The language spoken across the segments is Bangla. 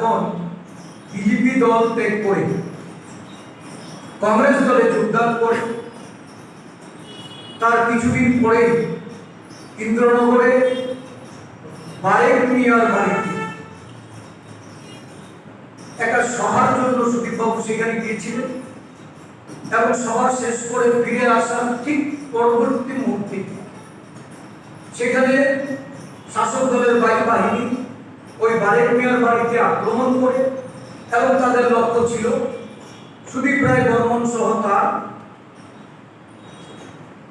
যখন বিজেপি দল ত্যাগ করে কংগ্রেস দলে যোগদান করে, তার কিছুদিন পরে ইন্দ্রনগরে বারেক মিয়ার বাড়িতে একটা সভার জন্য সুদীপবাবু সেখানে গিয়েছিলেন এবং সভা শেষ করে ফিরে আসার ঠিক পরবর্তী মুহূর্তে সেখানে শাসক দলের বাহিনী ওই বারেক মিয়ার বাড়িতে আক্রমণ করে এবং তাদের লক্ষ্য ছিল সুদীপ রায় বর্মন সহ তার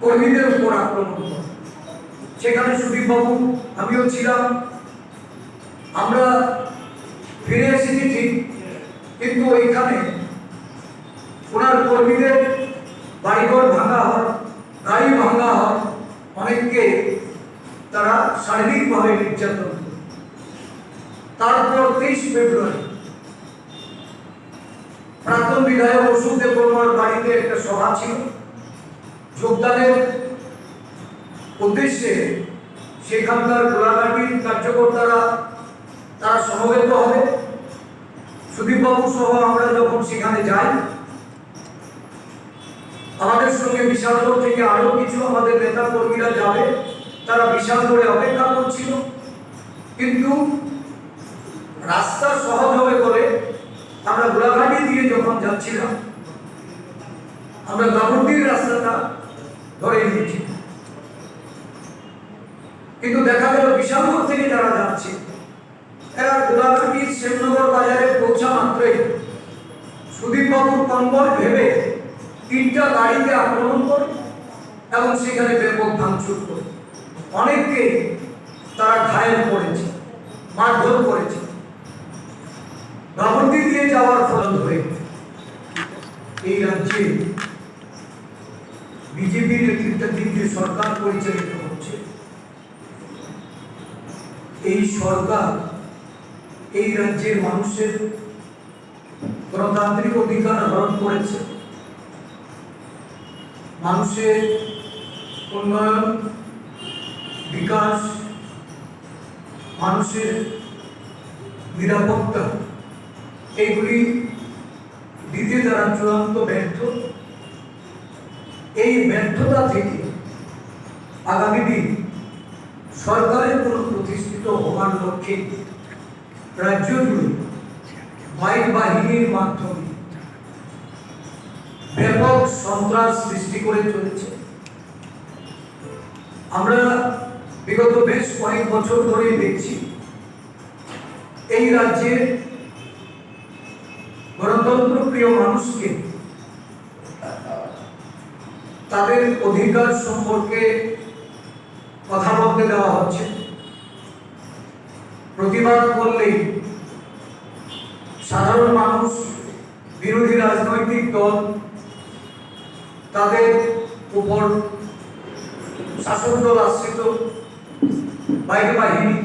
কর্মীদের উপর আক্রমণ করে। সেখানে সুদীপবাবু, আমিও ছিলাম। আমরা ফিরে এসেছি ঠিক, কিন্তু ওইখানে ওনার কর্মীদের বাড়িঘর ভাঙা হয়, গাড়ি ভাঙা হয়, অনেককে তারা শারীরিকভাবে নির্যাতন করে। তারপর 23 ফেব্রুয়ারি প্রাক্তন বিধায়ক অশোক দেববর্মার বাড়িতে একটা সভা ছিল। যোগদানের উদ্দেশ্যে সেখানকার গোলাঘাটির কার্যকর্তারা তারা সমবেত হবে। সুদীপবাবু সহ আমরা যখন সেখানে যাই, আমাদের সঙ্গে বিশালগড় থেকে আরো কিছু আমাদের নেতা কর্মীরা যাবে, তারা বিশালগড়ে অপেক্ষা করছিল। কিন্তু রাস্তা সহজ হবে বলে আমরা গোলাঘাটি দিয়ে যখন যাচ্ছিলাম, আমরা গাবুর্দির রাস্তাটা ধরে নিয়েছি। কিন্তু দেখা গেল বিশালগড় থেকে যারা যাচ্ছে, এরা গোলাঘাটির শ্যামনগর বাজারে পৌঁছা মাত্রই সুদীপবাবুর কনভয় ভেবে 3টা গাড়িতে আক্রমণ করে এবং সেখানে ব্যাপক ভাঙচুর করে অনেককে তারা ঘায়েল করেছে, মারধর করেছে। গাবর্দি দিয়ে যাওয়ার ফল হয়ে এই রাজ্যে বিজেপি নেতৃত্বাধীন যে সরকার পরিচালিত হচ্ছে, এই সরকার এই রাজ্যের মানুষের গণতান্ত্রিক অধিকার হরণ করেছে। মানুষের উন্নয়ন, বিকাশ, মানুষের নিরাপত্তা, এইগুলি দিতে তারা চূড়ান্ত ব্যর্থ। এই ব্যর্থতা থেকে আগামী দিন সরকারের কোনো প্রতিষ্ঠিত হওয়ার লক্ষ্যে রাজ্য জুড়ে বাইক বাহিনীর মাধ্যমে ব্যাপক সন্ত্রাস সৃষ্টি করে চলেছে। আমরা বিগত বেশ কয়েক বছর ধরে দেখছি এই রাজ্যের গণতন্ত্র প্রিয় মানুষকে তাদের অধিকার সম্পর্কে কথা বলতে দেওয়া হচ্ছে। প্রতিবাদ করলেই সাধারণ মানুষ, বিরোধী রাজনৈতিক দল, তাদের উপর শাসক দল আশ্রিত বাইক বাহিনী,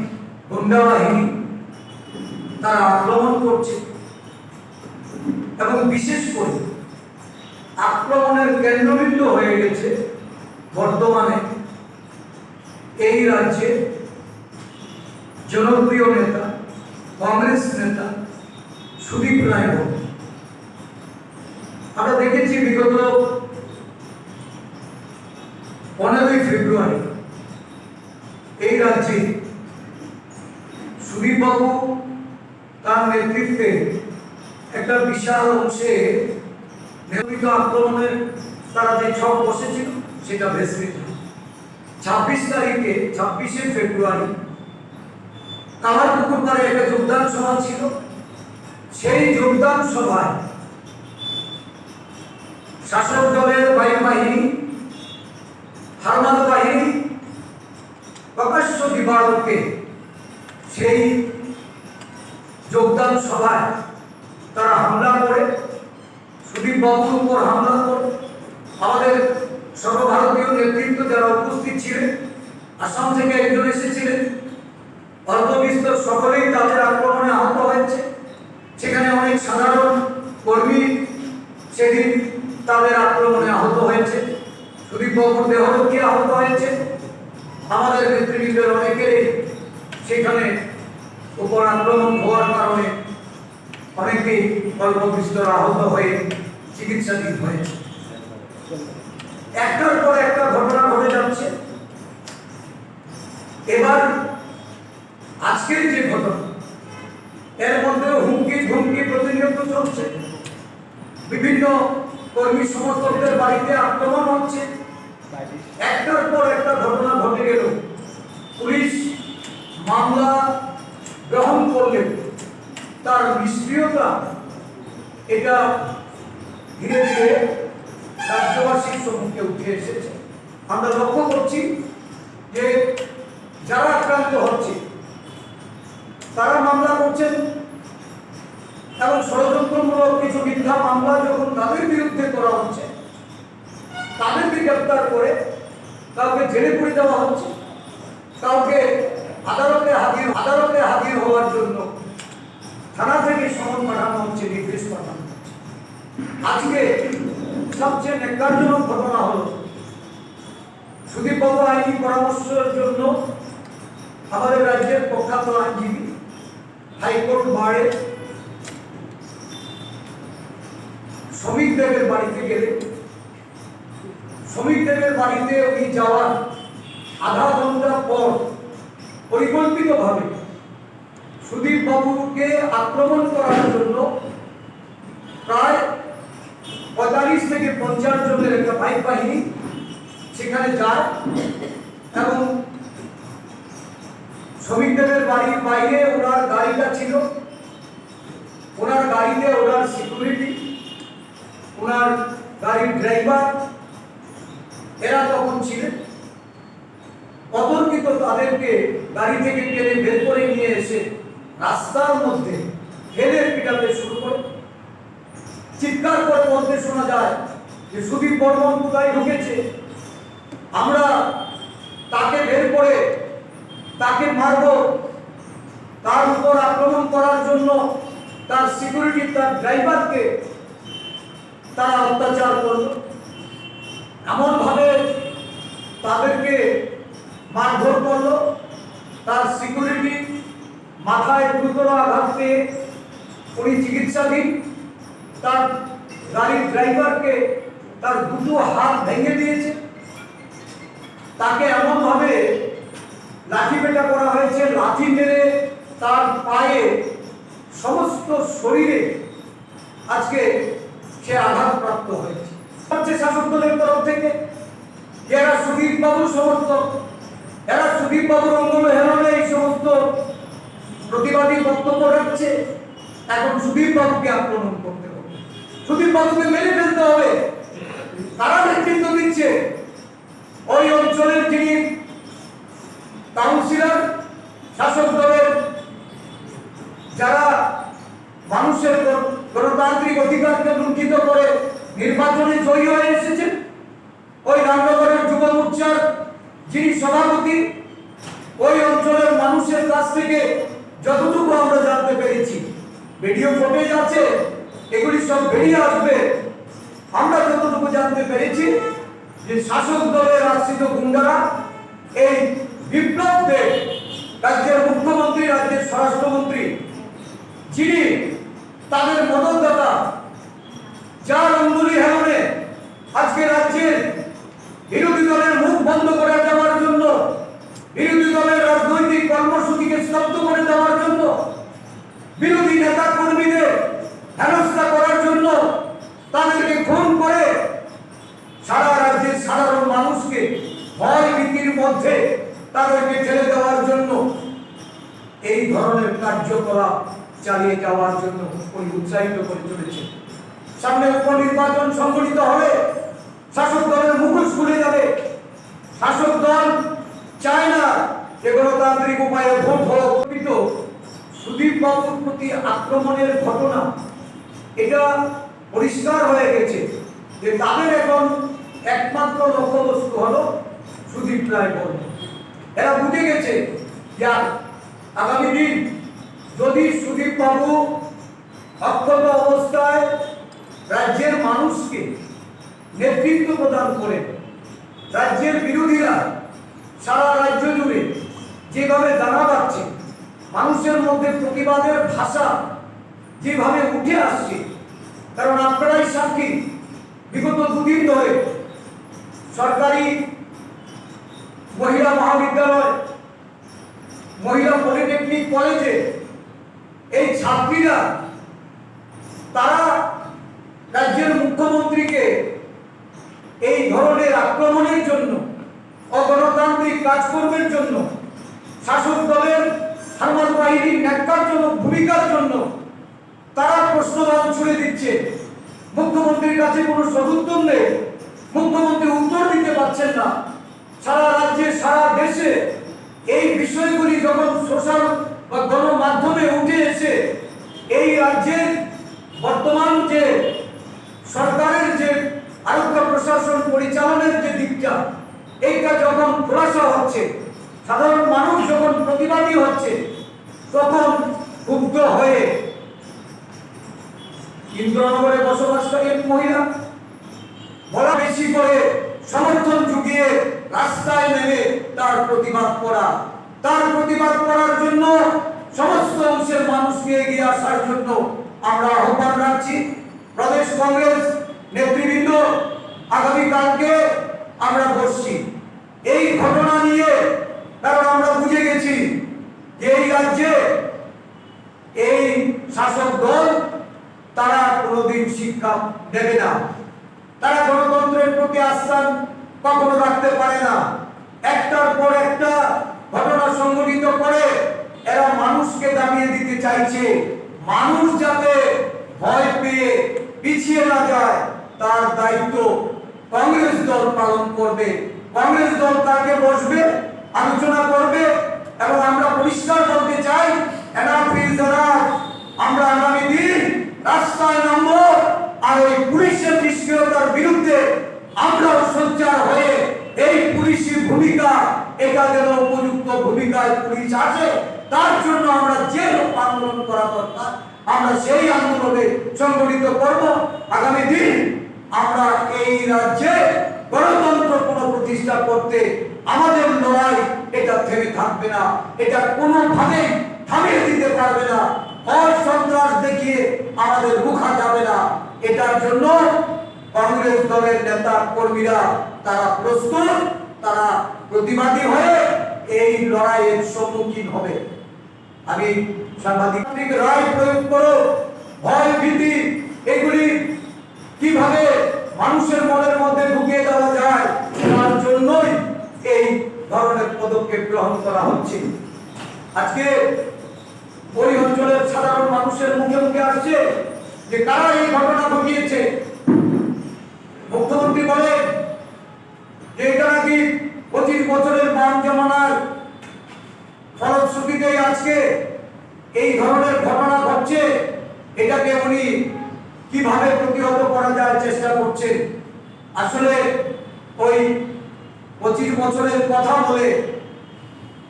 গুন্ডা বাহিনী তারা আক্রমণ করছে এবং বিশেষ করে আক্রমণের কেন্দ্রবিন্দু হয়ে গেছে বর্তমানে এই রাজ্যে জনপ্রিয় নেতা, কংগ্রেস নেতা সুদীপ রায় বর্মন। আমরা দেখেছি বিগত 15ই ফেব্রুয়ারি এই রাজ্যে সুদীপবাবু তার নেতৃত্বে একটা বিশাল অংশে নিয়মিত আক্রমণের তারা যে ছক বসেছিল সেটা ভেস্তে গেল। 26শে ফেব্রুয়ারি কামারপুকুর পাড়ে একটা যোগদান সভা ছিল। সেই যোগদান সভায় শাসক দলের বাইক বাহিনী, হারমাদ বাহিনী প্রকাশ্য দিবালোকে সেই যোগদান সভায় তারা হামলা করে, সুদীপবাবুর উপর হামলা করে। আমাদের সর্বভারতীয় নেতৃত্ব যারা উপস্থিত ছিলেন, আসাম থেকে একজন এসেছিলেন, অল্প বিস্তর সকলেই তাদের আক্রমণে আহত হয়েছে। সেখানে অনেক সাধারণ কর্মী সেদিন তাদের আক্রমণে আহত হয়েছে। সুদীপবাবুর দেহরক্ষী আহত হয়েছে। আমাদের নেতৃবৃন্দের অনেকেরই সেখানে উপর আক্রমণ হওয়ার কারণে অনেকেই অল্পবিস্তর আহত হয়ে চিকিৎসাধীন হয়েছে। একটার পর একটা ঘটনা ঘটে যাচ্ছে। এবার আজকের যে ঘটনা, এর মধ্যেও হুমকি ধুমকি প্রতিনিয়ত চলছে। বিভিন্ন কর্মী সমর্থকদের বাড়িতে আক্রমণ হচ্ছে। একটার পর একটা ঘটনা ঘটে গেল। পুলিশ মামলা গ্রহণ করলেও তার নিষ্ক্রিয়তা এটা ধীরে ধীরে রাজ্যবাসীর সম্মুখে উঠে এসেছে। আমরা লক্ষ্য করছি যে যারা আক্রান্ত হচ্ছে তারা মামলা করছেন এবং ষড়যন্ত্রমূলক কিছু মিথ্যা মামলা যখন তাদের বিরুদ্ধে করা হচ্ছে, তাদেরকে গ্রেপ্তার করে কাউকে জেলে পুরে দেওয়া হচ্ছে, কাউকে আদালতে হাজির হওয়ার জন্য থানা থেকে সমন পাঠানো হচ্ছে, নির্দেশ পাঠানো হচ্ছে। আজকে সবচেয়ে ন্যাক্কারজনক ঘটনা হলো সুদীপবাবু আইনি পরামর্শের জন্য আমাদের রাজ্যের প্রখ্যাত আইনজীবী হাইকোর্ট বারে শ্রমিক দেবের বাড়িতে গেলে শ্রমিক দেবের বাড়িতে উনি যাওয়ার আধা ঘন্টা পর পরিকল্পিতভাবে সুদীপ বাবুকে আক্রমণ করার জন্য প্রায় 45 থেকে 50 জনের একটা বাইক বাহিনী সেখানে যায় এবং শ্রমিকদের বাড়ির বাইরে ওনার গাড়িটা ছিল, ওনার গাড়িতে ওনার সিকিউরিটি, ওনার গাড়ির ড্রাইভার এরা তখন ছিলেন। অতর্কিত তাদেরকে গাড়ি থেকে টেনে বের করে নিয়ে এসে রাস্তার মধ্যে ফেলে পিটাতে শুরু করে। চিৎকার করে বলতে শোনা যায় যে সুদীপ বর্মন কোথায় ঢুকেছে, আমরা তাকে বের করে তাকে মারব। তার উপর আক্রমণ করার জন্য তার সিকিউরিটি, তার ড্রাইভারকে তারা অত্যাচার করল। এমন ভাবে তাদেরকে মারধর করল, তার সিকিউরিটি মাথায় গুরুতর আঘাত পেয়ে উনি চিকিৎসাধীন। তার গাড়ির ড্রাইভারকে তার দুটো হাত ভেঙে দিয়েছে। তাকে এমন ভাবে লাঠি পেটা করা হয়েছে, লাঠি মেরে তার পায়ে সমস্ত শরীরে আজকে সে আঘাতপ্রাপ্ত হয়েছে। শাসক দলের তরফ থেকে যারা সুদীপ বাবুর সমর্থক, এরা সুদীপ বাবুর অঙ্গল হেলনে এই সমস্ত প্রতিবাদী বক্তব্য রাখছে। এখন সুদীপ বাবুকে আক্রমণ করতে হবে, সুদীপ বাবুকে মেরে ফেলতে হবে। তারা নেতৃত্ব দিচ্ছে ওই অঞ্চলের যিনি কাউন্সিলর, শাসক দলের যারা মানুষের গণতান্ত্রিক অধিকারকে লুণ্ঠিত করে নির্বাচনে জয়ী হয়ে এসেছেন, ওই রামনগরের যুব মোর্চার যিনি সভাপতি, ওই অঞ্চলের মানুষের কাছ থেকে যতটুকু আমরা জানতে পেরেছি, ভিডিও ফুটেজ আছে, এগুলি সব বেরিয়ে আসবে। আমরা যতটুকু জানতে পেরেছি যে শাসক দলের আশ্রিত গুন্ডারা এই বিপ্লবদের রাজ্যের মুখ্যমন্ত্রী, রাজ্যের স্বরাষ্ট্রমন্ত্রী যিনি তাদের মদতদাতা, যার অঙ্গুলি হেলনে আজকে রাজ্যের বিরোধী দলের মুখ বন্ধ করে দেওয়ার জন্য, বিরোধী দলের রাজনৈতিক কর্মসূচিকে স্তব্ধ করে দেওয়ার জন্য, বিরোধী নেতা কর্মীদের হেনস্থা করার জন্য, তাদেরকে খুন করে সারা রাজ্যের সাধারণ মানুষকে ভয় ভীতির মধ্যে তাদেরকে ঠেলে দেওয়ার জন্য এই ধরনের কার্যকলাপ চালিয়ে যাওয়ার জন্য উনি উৎসাহিত করে চলেছে। সামনে উপনির্বাচন সংগঠিত হবে, শাসক দলের মুখোশ খুলে যাবে। শাসক দল চায় না যে গণতান্ত্রিক উপায়ে ভোট হোক। কিন্তু সুদীপ বাবুর প্রতি আক্রমণের ঘটনা এটা পরিষ্কার হয়ে গেছে যে তাদের এখন একমাত্র লক্ষ্যবস্তু হলো সুদীপ রায় বর্মন। এরা বুঝে গেছে যে আগামী দিন যদি সুদীপ বাবু অক্ষত অবস্থায় রাজ্যের মানুষকে নেতৃত্ব প্রদান করে, রাজ্যের বিরোধীরা সারা রাজ্য জুড়ে যেভাবে দানা বাঁধছে, মানুষের মধ্যে প্রতিবাদের ভাষা যেভাবে উঠে আসছে, কারণ আপনারাই সাক্ষী, বিগত দুদিন ধরে সরকারি মহিলা মহাবিদ্যালয়, মহিলা পলিটেকনিক কলেজে এই ছাত্রীরা তারা রাজ্যের মুখ্যমন্ত্রীকে এই ধরনের আক্রমণের জন্য, অগণতান্ত্রিক কাজকর্মের জন্য, শাসক দলের সামরিক বাহিনীর ন্যাক্কারজনক ভূমিকার জন্য তারা প্রশ্নবাণ ছুড়ে দিচ্ছে। মুখ্যমন্ত্রীর কাছে কোনো সদুত্তর নেই, মুখ্যমন্ত্রী উত্তর দিতে পারছেন না। সারা রাজ্যে, সারা দেশে এই বিষয়গুলি যখন সোশ্যাল বা গণমাধ্যমে উঠে এসে এই রাজ্যের বর্তমান যে সরকারের যে আরক্ষা প্রশাসন পরিচালনের যে দিকটা, এইটা যখন খোলাসা হচ্ছে, সাধারণ মানুষ যখন প্রতিবাদী হচ্ছে, তখন ক্ষুব্ধ হয়ে ইন্দ্রনগরে বসবাসকারী এক মহিলা বলা বেশি করে সমর্থন জুগিয়ে রাস্তায় নেমে তার প্রতিবাদ করার জন্য সমস্ত অংশের মানুষকে এগিয়ে আসার জন্য আমরা আহ্বান রাখছি। প্রদেশ কংগ্রেস নেতৃবৃন্দ আগামীকালকে আমরা বসছি এই ঘটনা নিয়ে, কারণ আমরা বুঝে গেছি যে এই রাজ্যে এই শাসক দল তারা কোনোদিন শিক্ষা দেবে না, তারা গণতন্ত্রের প্রতি আস্থান কখনো রাখতে পারে না। একটার পর একটা ঘটনা সংঘটিত করে এরা মানুষকে দাবিয়ে দিতে চাইছে। মানুষ যাতে ভয় পেয়ে পিছিয়ে না যায় তার দায়িত্ব কংগ্রেস দল পালন করবে। কংগ্রেস দল তাকে বসবে, আলোচনা করবে, এবং আমরা পরিষ্কার বলতে চাই, আমরা আগামী দিন রাস্তায় নামবো, আর ওই পুলিশের নিষ্ক্রিয়তার বিরুদ্ধে আমরাও সোচ্চার হয়ে এই পুলিশের ভূমিকা, এটা যেন উপযুক্ত ভূমিকায় পুলিশ আছে, তার জন্য আমরা যে আন্দোলন করা দরকার আমরা সেই আন্দোলনে সংগঠিত করব। আগামী দিন আমরা এই রাজ্যে গণতন্ত্র পুনঃপ্রতিষ্ঠা করতে আমাদের লড়াই এটা থেমে থাকবে না, এটা কোনোভাবেই থামিয়ে দিতে পারবে না। ভয় সন্ত্রাস দেখিয়ে আমাদের রুখা যাবে না। এটার জন্য কংগ্রেস দলের নেতা কর্মীরা তারা প্রস্তুত, তারা প্রতিবাদী হয়ে এই লড়াইয়ের সম্মুখীন হবে। আমি সাংবাদিক রায় প্রয়োগ করো, ভয় ভীতি এগুলি কিভাবে মানুষের মনের মধ্যে ঢুকিয়ে দেওয়া যায়, তার জন্যই এই ধরনের পদক্ষেপ গ্রহণ করা হচ্ছে। আজকে ওই অঞ্চলের সাধারণ মানুষের মুখে মুখে আসছে যে কারা এই ঘটনা ঘটিয়েছে। মুখ্যমন্ত্রী বলে যে এটা নাকি 25 বছরের বাম জমানার ফলশ্রুতিতেই আজকে এই ধরনের ঘটনা ঘটছে। এটাকে উনি কিভাবে প্রতিহত করা যায় চেষ্টা করছেন। আসলে ওই 25 বছরের কথা বলে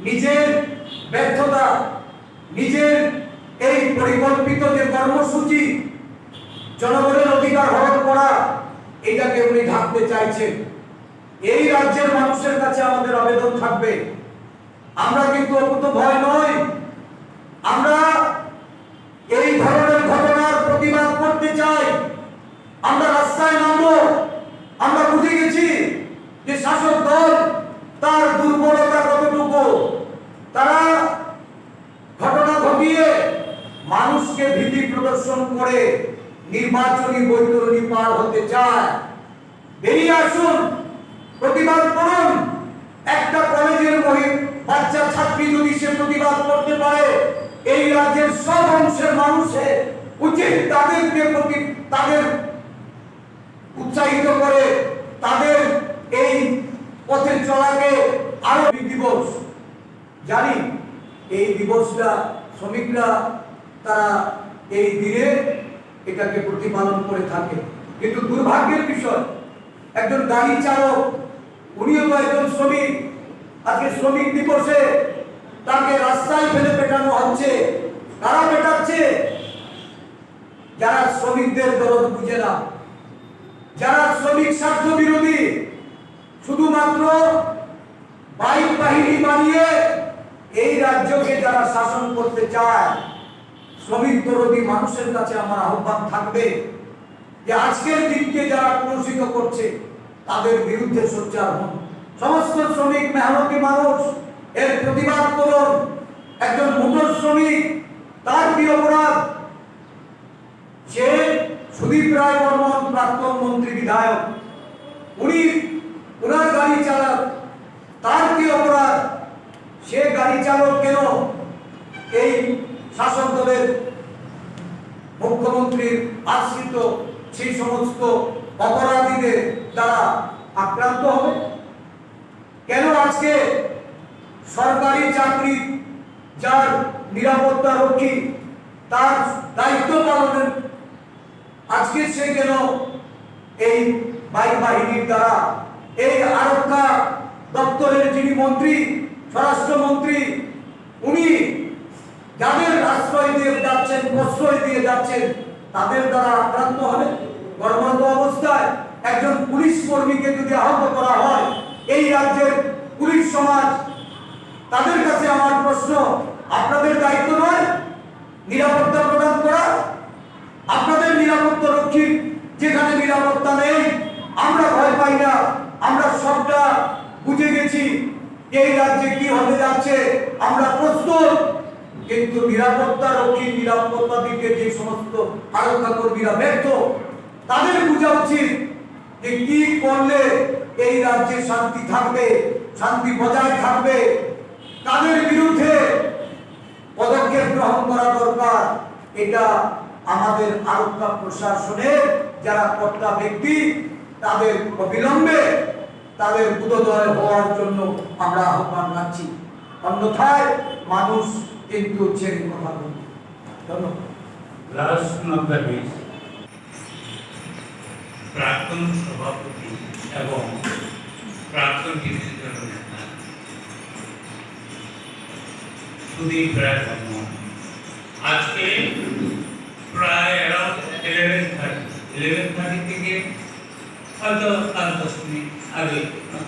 নিজের ব্যর্থতা, নিজের এই পরিকল্পিত যে কর্মসূচি জনগণের অধিকার হরণ করা, এটাকে উনি ঢাকতে চাইছেন। এই রাজ্যের মানুষের কাছে আমাদের আবেদন থাকবে, আমরা কিন্তু অকুত ভয় নয়, আমরা এই ধরনের ঘটনার প্রতিবাদ করতে চাই, আমরা রাস্তায় নামবো। আমরা বুঝে গেছি যে শাসক দল তার দুর্বলতা কতটুকু, তারা ঘটনা ঘটিয়ে মানুষকে ভীতি প্রদর্শন করে নির্বাচনী বৈতরণী পার হতে চায়। বেরিয়ে আসুন, প্রতিবাদ করুন। একটা কলেজের বাচ্চা ছাত্রী যদি সে প্রতিবাদ করতে পারে, এই রাজ্যের সব অংশের মানুষের উচিত তাদের উৎসাহিত করে তাদের এই পথে চলাকে আরো দিবস। জানি এই দিবসটা শ্রমিকরা তারা এই দিনে এটাকে প্রতিপালন করে থাকে, কিন্তু দুর্ভাগ্যের বিষয় একজন গাড়ি চালক, উনিও তো একজন শ্রমিক, আজকে শ্রমিক দিবসে তাকে রাস্তায় ফেলে পেটানো হচ্ছে। কারা পেটাচ্ছে? যারা শ্রমিকদের দরদ বুঝে না, যারা শ্রমিক স্বার্থ বিরোধী, শুধুমাত্র বাইক বাহিনী বানিয়ে এই রাজ্যকে যারা শাসন করতে চায়, শ্রমিক দরদী মানুষের কাছে আমার আহ্বান থাকবে যে আজকের দিনকে যারা কলুষিত করছে তাদের বিরুদ্ধে সোচ্চার হন। সমস্ত শ্রমিক মেহনতি মানুষ এর প্রতিবাদ করুন। একজন মোটর শ্রমিক, তার কি অপরাধ? সে সুদীপ রায় বর্মন, প্রাক্তন মন্ত্রী বিধায়ক, ওনার গাড়ি চালক, তার কি অপরাধ? সে গাড়ি চালক কেন এই শাসক দলের মুখ্যমন্ত্রীর আশ্রিত সেই সমস্ত অপরাধীদের দ্বারা আক্রান্ত হবে? কেন আজকে সরকারি চাকরি যার নিরাপত্তা রক্ষী, তার দায়িত্ব পালনের আজকে সে কেন এই বায়ু বাহিনীর দ্বারা, এই আরক্ষা দপ্তরের যিনি মন্ত্রী, স্বরাষ্ট্রমন্ত্রী, উনি যাদের আশ্রয় দিয়ে যাচ্ছেন, প্রশ্রয় দিয়ে যাচ্ছেন, তাদের দ্বারা আক্রান্ত হবে? কর্মরত অবস্থায় একজন পুলিশ কর্মীকে যদি আহত করা হয়, এই রাজ্যের পুলিশ সমাজ, তাদের কাছে আমার প্রশ্ন, আপনাদের দায়িত্ব নয় নিরাপত্তা প্রদান করা? আপনাদের নিরাপত্তা রক্ষী যেখানে নিরাপত্তা নেই, আমরা ভয় পাই না, আমরা সবটা বুঝে গেছি এই রাজ্যে কি হতে যাচ্ছে, আমরা প্রস্তুত। কিন্তু নিরাপত্তা রক্ষী, নিরাপত্তা দিকে যে সমস্ত আরক্ষা কর্মীরা ব্যর্থ, তাদের বোঝা উচিত যে কি করলে এই রাজ্যে শান্তি থাকবে, শান্তি বজায় থাকবে, তাদের বিরুদ্ধে পদক্ষেপ গ্রহণ করা দরকার। এটা আমাদের আরক্ষা প্রশাসনের যারা কর্তা ব্যক্তি, তাদের অবিলম্বে তাদের উদয় হওয়ার জন্য আমরা আহ্বান রাখছি। অন্যথায় মানুষ কিন্তু ছেড়ে কথা বলবে। ধন্যবাদ। প্রাক্তন সভাপতি এবং প্রাক্তন বিরোধী দল নেতা সুদীপ রায় বর্মন আজকে প্রায় অ্যারাউন্ড 11:30 থেকে হয়তো 5-10 মিনিট আগে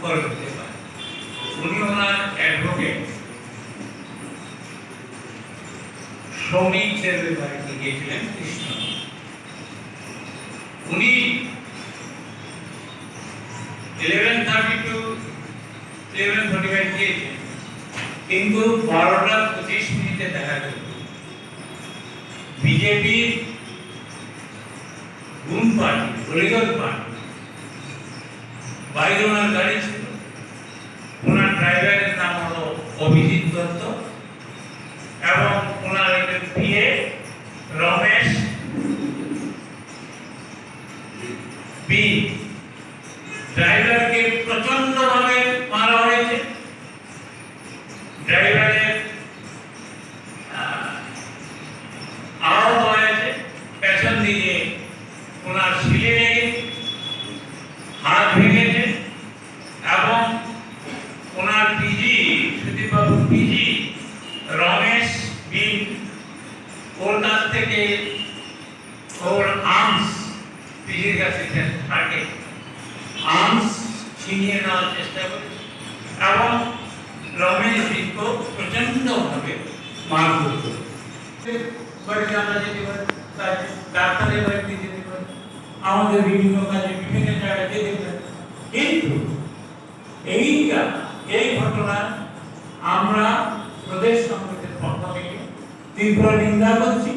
পরে হতে পারে, উনি ওনার অ্যাডভোকেট শ্রমিক ছেলের বাড়িতে গিয়েছিলেন কৃষ্ণ। উনি 11:30 to 11:45 গিয়েছেন, কিন্তু 12:25 মিনিটে দেখা গেল বিজেপির গুণ পার্টি, হরিগল পার্টি বাইরে ওনার গাড়ি ছিল। ওনার ড্রাইভারের নাম হলো অভিজিৎ দত্ত এবং ওনার একজন পিএ রমেশ বি। ড্রাইভারকে প্রচন্ড ভাবে মারা হয়েছে। ড্রাইভারের আহত হয়েছে, পেছন দিকে ওনার শিলে লেগে হাত ভেঙেছে এবং ওনার পিজি, সুদীপবাবু পিজি রমেশ বি, ওর কাছ থেকে ওর আর্মস, পিজির কাছে থাকে, আর্মস ছিনিয়ে নেওয়ার চেষ্টা করেছে এবং রমেশ বিকে প্রচন্ডভাবে মারধর করেছে। বাড়িতে আমরা যেতে পারি, ডাক্তারের বাড়িতে যেতে পারি, আমাদের বিভিন্ন কাজে বিভিন্ন জায়গায় যেতে পারি, কিন্তু এই ঘটনা আমরা প্রদেশ কংগ্রেসের পক্ষ থেকে তীব্র নিন্দা করছি,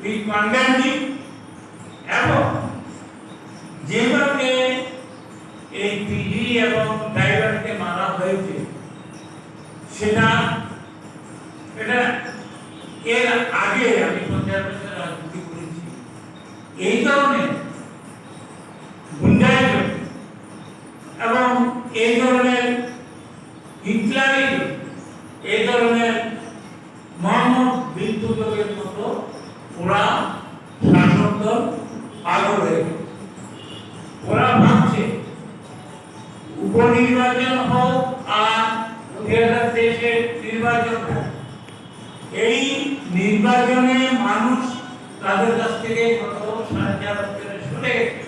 উই কন্ডেম ইট, এবং যেভাবে এই পিজি এবং ড্রাইভারকে মারা হয়েছে সেটা এর আগে আমি 50 বছর রাজনীতি করেছি। এই ধরনের গুন্ডাইজম এবং এই ধরনের হিটলারিজম, এই ধরনের মোহাম্মদ বিদ্যুতের মতো ওরা শাসক দল পাগল হয়ে গেছে। ওরা ভাবছে উপনির্বাচন হোক আর 2023-এর নির্বাচন হোক, এই নির্বাচনে মানুষ তাদের কাছ থেকে গত 4.5 বছরে সরে গেছে,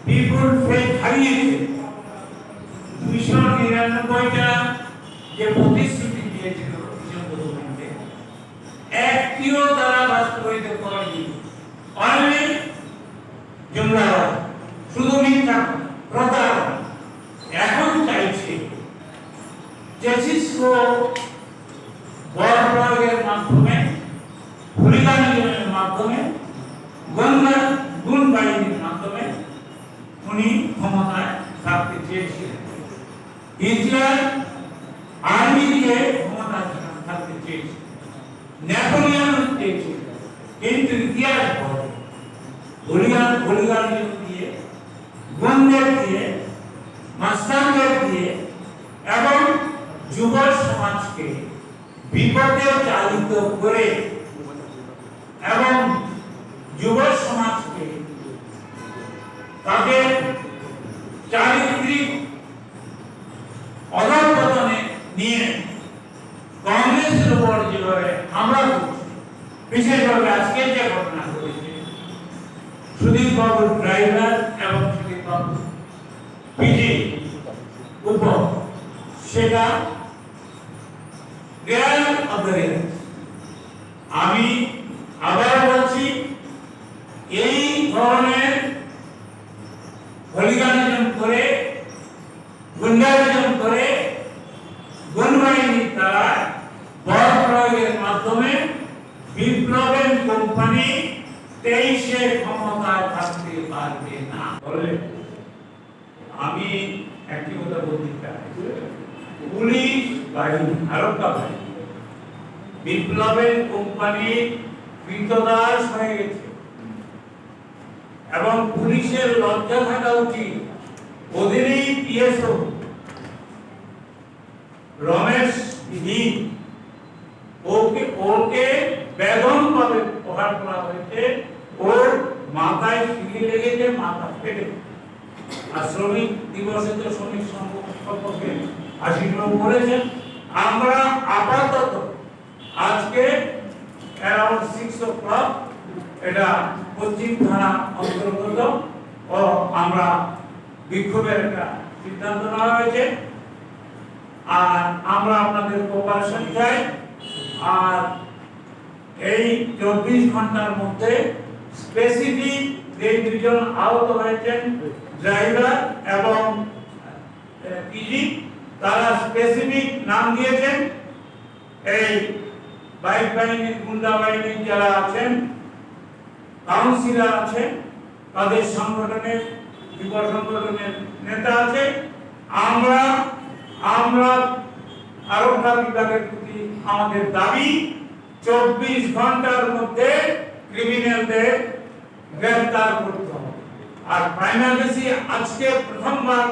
পিপুল ফেথ হারিয়েছে। 299টা যে প্রতিশ্রুতি দিয়েছিল গভর্নমেন্টে, মাধ্যমে গুণ বাহিনীর মাধ্যমে উনি ক্ষমতায় থাকতে চেয়েছিলেন। হিটলার আর্মি দিয়ে ক্ষমতায় থাকতে চেয়েছিলেন, নেপোলিয়ন চেয়েছিলেন, কিন্তু ইতিহাস বলে হলিগার্ড দিয়ে, গুন্ডাদের দিয়ে, মাস্টারদের দিয়ে এবং যুব সমাজকে বিপদে চালিত করে এবং যুব সমাজকে তাদের চারিত্রিক অধঃপতনে নিয়ে কংগ্রেসের উপর যেভাবে হামলা করছে, বিশেষভাবে আজকে যে ঘটনা ঘটেছে সুদীপ বাবুর ড্রাইভার এবং সুদীপ বাবু পিজি উপর, সেটা আমি আবার বলছি, এই ধরনের হলিগানিজম করে, গুন্ডারিজম করে, গুণবাহিনীর দ্বারা বল প্রয়োগের মাধ্যমে বিপ্লবের কোম্পানি 23-এ ক্ষমতায় থাকতে পারবে না। আমি একটি কথা বলতে চাই, পুলিশ বাহিনী, আরক্ষা বাহিনী বিপ্লবের কোম্পানি কৃতদাস হয়ে গেছে এবং পুলিশের লজ্জা থাকা উচিত। ওদেরই পিএসও রমেশ বিধি ওকে বেদমভাবে প্রহার করা হয়েছে, ওর মাথায় শিলি লেগেছে, মাথা ফেটে। আর শ্রমিক দিবসে তো শ্রমিক সম্পর্কে আশীর্বাদ করেছেন। আমরা আপাতত আজকে অ্যারাউন্ড 6 o'clock এটা পশ্চিম থানা অন্তর্গত ও আমরা বিক্ষোভের একটা সিদ্ধান্ত নেওয়া হয়েছে। আর আমরা আপনাদের কোঅপারেশন চাই। আর এই 24 ঘন্টার মধ্যে স্পেসিফিক যে দুজন আহত হয়েছেন ড্রাইভার এবং পিজি, তারা স্পেসিফিক নাম দিয়েছেন। এই বাইক বাহিনীর, গুন্ডা বাহিনীর যারা আছেন, কাউন্সিলর আছেন, তাদের সংগঠনের, যুব সংগঠনের নেতা আছে। আমরা আরক্ষা বিভাগের প্রতি আমাদের দাবি 24 ঘন্টার মধ্যে ক্রিমিনালদের গ্রেফতার করতে হবে। আর প্রাইমারি আজকে প্রথমবার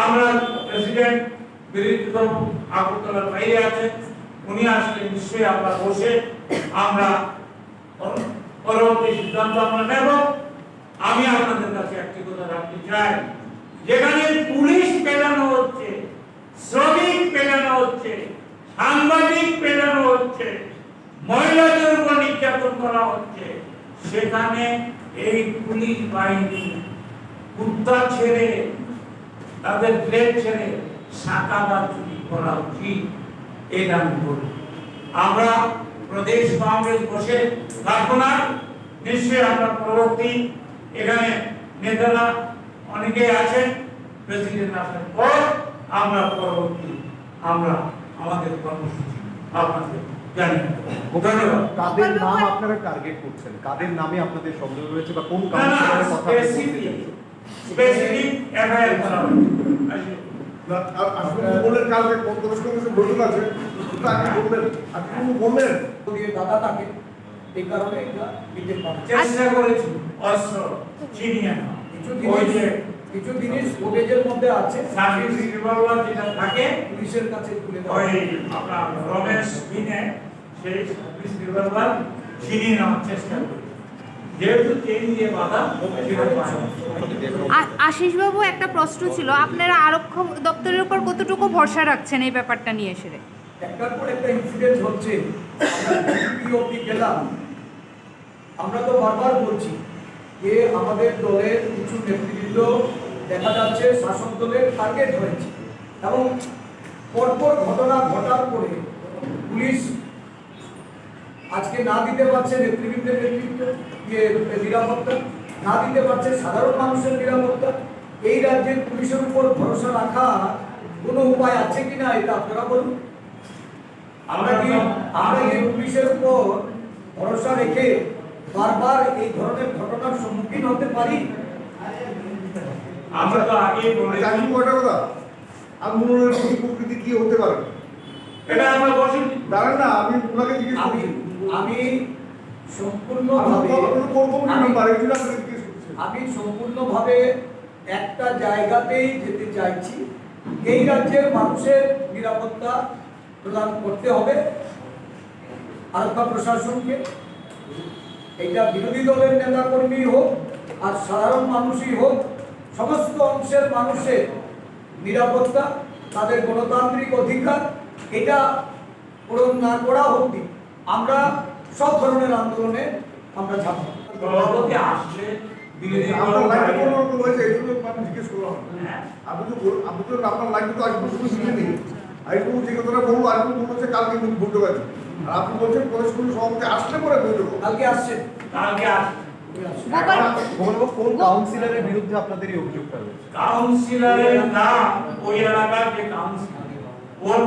আমরা প্রেসিডেন্ট বিরোধীবাবু আগরতলার বাইরে আছে, উনি আসলে নিশ্চয়ই আমরা বসে আমরা পরবর্তী সিদ্ধান্ত আমরা নেব। আমি আপনাদের কাছে একটি কথা রাখতে চাই, যেখানে পুলিশ পেলানো হচ্ছে, শ্রমিক পেলানো হচ্ছে, সাংবাদিক পেলানো হচ্ছে, মহিলাদের উপর নির্যাতন করা হচ্ছে, সেখানে এই পুলিশ বাহিনী কুত্তা ছেড়ে, তাদের ব্লেড ছেড়ে শাখাবাদ করা উচিত। এই দাবি করি। আমরা প্রদেশ কংগ্রেস বসে থাকবো না, নিশ্চয়ই আমরা পরবর্তী, এখানে নেতারা অনেকেই আছেন, প্রেসিডেন্ট আসার পর আমরা পরবর্তী আমরা আমাদের কর্মসূচি আপনাদের জানি। ধন্যবাদ। কাদের নাম আপনারা টার্গেট করছেন, কাদের নামে আপনাদের সন্দেহ রয়েছে বা কোন কাউন্সিলরের কথা আপনি বলতে চাইছেন? স্পেসিফিক এফআইআর করা হয়েছে। আপনি বললেন কালকে 15 সদস্য বৈঠক আছে, আপনি বললেন দিয়ে দাদা থাকে, এই কারণে এটা দিতে পারে। চেষ্টা করেছি অস্ত্র ছিনিয়ে নেওয়া। কিছু জিনিস ফুটেজের মধ্যে আছে, সার্ভিস রিভলভার যেটা থাকে পুলিশের কাছে তুলে দেওয়া ওই হয়। আপনার রমেশ বিনে সেই সার্ভিস রিভলভার ছিনিয়ে নেওয়ার চেষ্টা করি, যেহেতু চেইন দিয়ে বাঁধা সেটা পায় না। আশিস বাবু, একটা প্রশ্ন ছিল, আপনারা আরক্ষা দপ্তরের উপর কতটুকু ভরসা রাখছেন এই ব্যাপারটা নিয়ে এসে? একটার পর একটা ইনসিডেন্ট হচ্ছে, আমরা ডিপিওপি গেলাম, আমরা তো বারবার বলছি যে আমাদের দলের কিছু নেতৃবৃন্দ দেখা যাচ্ছে শাসক দলের টার্গেট হয়েছে এবং পরপর ঘটনা ঘটার পরে পুলিশ আজকে না দিতে পারছে নেতৃবৃন্দের নেতৃত্ব নিরাপত্তা, না দিতে পারছে সাধারণ মানুষের নিরাপত্তা। এই রাজ্যের পুলিশের উপর ভরসা রাখা কোনো উপায় আছে কিনা এটা আপনারা বলুন। আমরা কি পুলিশের উপর ভরসা রেখে বারবার এই ধরনের ঘটনার সম্মুখীন হতে পারি? আমরা তো আগেই আচ্ছা, বলেছি আমি কয়টা কথা আন্দোলনের প্রতি প্রকৃতি কি হতে পারে এটা আমরা বসুন দাঁড়ান না, আমি ওনাকে জিজ্ঞেস আমি করছি। আমি আমি সম্পূর্ণভাবে কোর কমিটির মেম্বার, এই জন্য আপনাকে জিজ্ঞেস করছি। আমি সম্পূর্ণভাবে একটা জায়গাতেই যেতে চাইছি, এই রাজ্যের মানুষের নিরাপত্তা প্রদান করতে হবে আরক্ষা প্রশাসনকে। এটা বিরোধী দলের নেতাকর্মী হোক আর সাধারণ মানুষই হোক, সমস্ত অংশের মানুষের নিরাপত্তা, তাদের গণতান্ত্রিক অধিকার, এটা পূরণ না করা অবধি আমরা সব ধরনের আন্দোলনে আমরা ঝাঁপব। সভাপতি আসলে বিরোধী আপনার লাইনটা দল কোনো রকম হয়েছে, এই জন্য আমি জিজ্ঞেস করলাম। হ্যাঁ। আপনি তো আপনার লাইনটা তো আজ পর্যন্ত শুনেনি। আরিফুল যে কথাটা বলবো, আরিফুল বলছে কালকে বৈঠক আছে, আর আপনি বলছেন প্রদেশ কমিটির সভাপতি আসলে পরে বৈঠক হবে। কালকে আসছেন? কালকে আসবে গোপাল কোন কাউন্সিলরের বিরুদ্ধে আপনাদের এই অভিযোগটা রয়েছে? কাউন্সিলরের নাম ওই এলাকার যে কাউন্সিলর ওর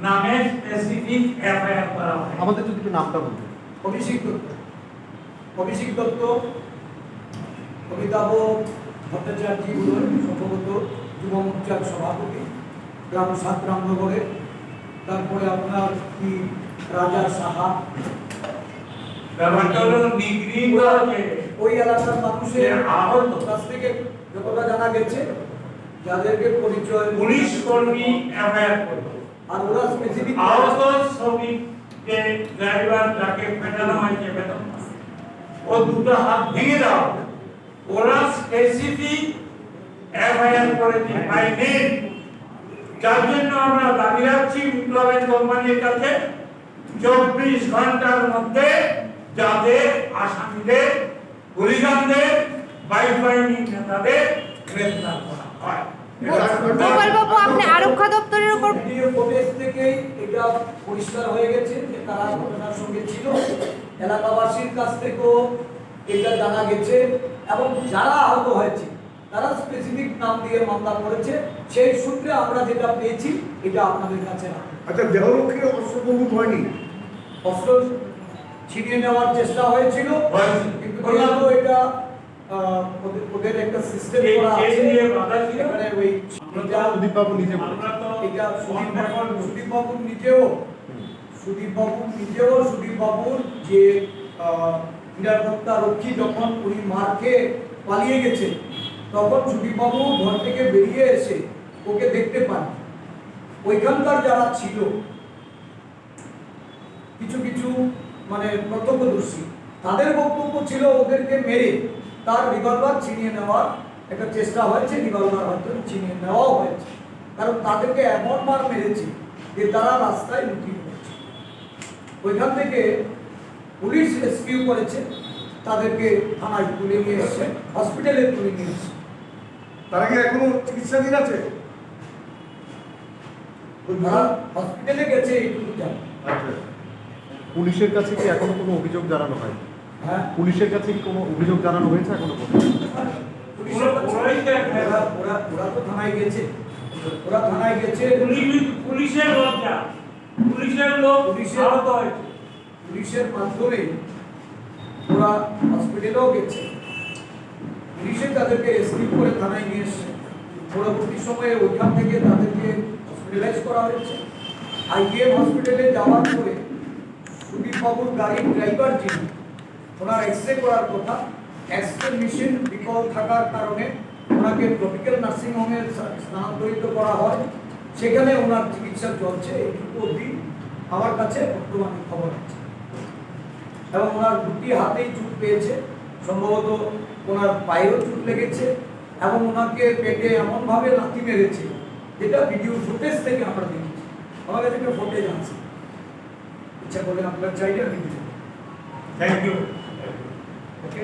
নামে স্পেসিফিক এফআইআর করা হয়। আমাদের যদি একটু নামটা বলতেন। অভিষেক দত্ত, অভিষেক দত্ত, অমিতাভ ভট্টাচার্য সম্ভবত যুব মোর্চার সভাপতি, গ্রাম ৭ রামনগরে। তারপরে আপনার কি রাজা সাহা, ব্যাপারটা হলো নিগৃহীত যে ওই এলাকার মানুষের আহত কাছ থেকে যতটা জানা গেছে, যাদেরকে পরিচয় পুলিশ কর্মী এফআইআর করবে। আর ওরা স্পেসিফিক আহত শ্রমিক যে ড্রাইভার যাকে পেটানো হয়েছে বেতন ও দুটো হাত ভেঙে দাও, ওরা স্পেসিফিক এফআইআর করেছে বাই নেম। যার জন্য আমরা দাবি রাখছি বিপ্লবের কোম্পানির কাছে 24 ঘন্টার মধ্যে যাতে আসামিদের, হুলিগানদের, বাইক বাহিনী নেতাদের গ্রেফতার করা হয়। গোপাল বাবু, আপনি আরক্ষা দপ্তরের উপর ভিডিও ফুটেজ থেকেই এটা পরিষ্কার হয়ে গেছে যে তারা ঘটনার সঙ্গে ছিল। এলাকাবাসীর কাছ থেকেও এটা জানা গেছে এবং যারা আহত হয়েছে তারা স্পেসিফিক নাম দিয়ে মামলা করেছে। সেই সূত্রে আমরা যেটা পেয়েছি এটা আপনাদের কাছে রাখি। আচ্ছা, দেহরক্ষীর অস্ত্র প্রভূত হয়নি? অস্ত্র ছিনিয়ে নেওয়ার চেষ্টা হয়েছিল, হয়েছে। কিন্তু যেহেতু এটা ওদের একটা সিস্টেম করা আছে, এখানে ওই এটা সুদীপ বাবু নিজে বলেন। আমরা তো এটা সুদীপবাবুর সুদীপবাবুর যে নিরাপত্তা রক্ষী, যখন উনি মার খেয়ে পালিয়ে গেছে, তখন সুদীপবাবু ঘর থেকে বেরিয়ে এসে ওকে দেখতে পান। ওইখানকার যারা ছিল কিছু কিছু মানে প্রত্যক্ষদর্শী, তাদের বক্তব্য ছিল ওদেরকে মেরে তার রিভলভার ছিনিয়ে নেওয়ার একটা চেষ্টা হয়েছে, রিভলভার হয়তো ছিনিয়ে নেওয়াও হয়েছে, কারণ তাদেরকে এমন মার মেরেছে যে তারা রাস্তায় লুটিয়ে পড়েছে। ওইখান থেকে পুলিশ রেস্কিউ করেছে, তাদেরকে থানায় তুলে নিয়ে এসছে, হসপিটালে তুলে নিয়ে এসছে। তারা কি এখনো চিকিৎসাধীন আছে? তারা হসপিটালে গেছে এইটুকু জানি। আচ্ছা, পুলিশের কাছে কি এখনো কোনো অভিযোগ জানানো হয়? হ্যাঁ, পুলিশের কাছে কি কোনো অভিযোগ জানানো হয়েছে এখনো পর্যন্ত? ওরা তো থানায় গেছে, ওরা থানায় গেছে। পুলিশের লজ্জা, পুলিশের লোক আহত হয়েছে। পুলিশের মাধ্যমে ওরা হসপিটালেও গেছে, পুলিশে তাদেরকে রেস্কিউ করে থানায় নিয়ে এসছে। পরবর্তী সময়ে ওইখান থেকে তাদেরকে হসপিটালাইজ করা হয়েছে। আইজিএম হসপিটালে যাওয়ার পরে সুদীপবাবুর গাড়ির ড্রাইভার যিনি, ওনার এক্সরে করার কথা, এক্সরে মেশিন বিকল থাকার কারণে ওনাকে ট্রপিক্যাল নার্সিং হোমে স্থানান্তরিত করা হয়। সেখানে ওনার চিকিৎসা চলছে, এইটুকু অবধি আমার কাছে বর্তমানে খবর আছে। এবং ওনার দুটি হাতেই চোট পেয়েছে, সম্ভবত ওনার পায়েও চোট লেগেছে এবং ওনাকে পেটে এমনভাবে লাথি মেরেছে যেটা ভিডিও ফুটেজ থেকে আমরা দেখেছি। আমার কাছে একটা ফুটেজ আছে, ইচ্ছা করে আপনার চাইলে আমি থ্যাংক ইউ। ওকে।